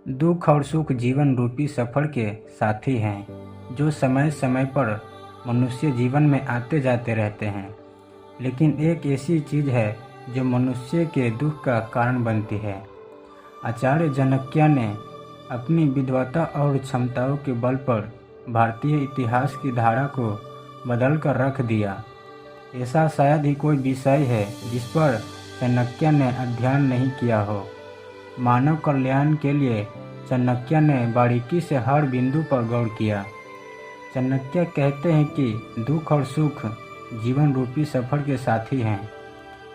दुख और सुख जीवन रूपी सफर के साथी हैं जो समय समय पर मनुष्य जीवन में आते जाते रहते हैं। लेकिन एक ऐसी चीज़ है जो मनुष्य के दुख का कारण बनती है। आचार्य जनक्य ने अपनी विद्वता और क्षमताओं के बल पर भारतीय इतिहास की धारा को बदल कर रख दिया। ऐसा शायद ही कोई विषय है जिस पर चाणक्य ने अध्ययन नहीं किया हो। मानव कल्याण के लिए चाणक्य ने बारीकी से हर बिंदु पर गौर किया। चाणक्य कहते हैं कि दुख और सुख जीवन रूपी सफर के साथी हैं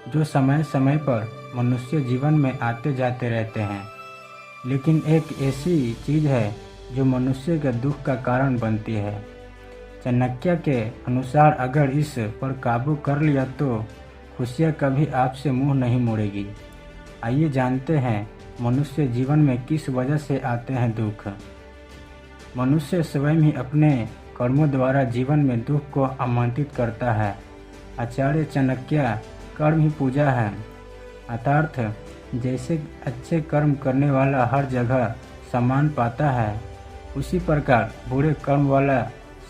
जो समय समय पर मनुष्य जीवन में आते जाते रहते हैं। लेकिन एक ऐसी चीज़ है जो मनुष्य के दुख का कारण बनती है। चाणक्य के अनुसार अगर इस पर काबू कर लिया तो खुशियाँ कभी आपसे मुंह नहीं मोड़ेगी। आइए जानते हैं मनुष्य जीवन में किस वजह से आते हैं दुख। मनुष्य स्वयं ही अपने कर्मों द्वारा जीवन में दुख को आमंत्रित करता है। आचार्य चाणक्य कर्म ही पूजा है। अर्थात जैसे अच्छे कर्म करने वाला हर जगह सम्मान पाता है, उसी प्रकार बुरे कर्म वाला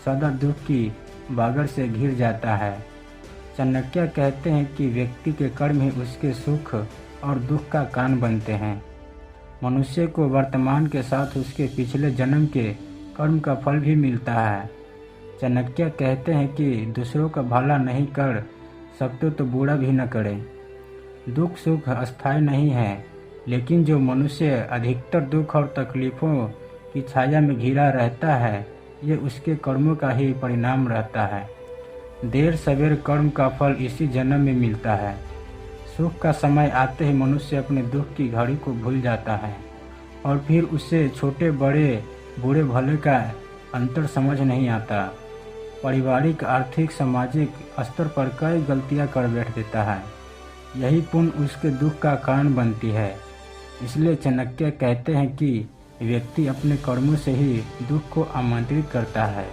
सदा दुख की बागड़ से घिर जाता है। चाणक्य कहते हैं कि व्यक्ति के कर्म ही उसके सुख और दुख का कारण बनते हैं। मनुष्य को वर्तमान के साथ उसके पिछले जन्म के कर्म का फल भी मिलता है। चाणक्य कहते हैं कि दूसरों का भला नहीं कर सकते तो बुरा भी न करे। दुख सुख अस्थायी नहीं है, लेकिन जो मनुष्य अधिकतर दुख और तकलीफ़ों की छाया में घिरा रहता है, ये उसके कर्मों का ही परिणाम रहता है। देर सवेर कर्म का फल इसी जन्म में मिलता है। सुख का समय आते ही मनुष्य अपने दुख की घड़ी को भूल जाता है और फिर उसे छोटे बड़े बुरे भले का अंतर समझ नहीं आता। पारिवारिक आर्थिक सामाजिक स्तर पर कई गलतियां कर बैठ देता है। यही पुण्य उसके दुख का कारण बनती है। इसलिए चाणक्य कहते हैं कि व्यक्ति अपने कर्मों से ही दुख को आमंत्रित करता है।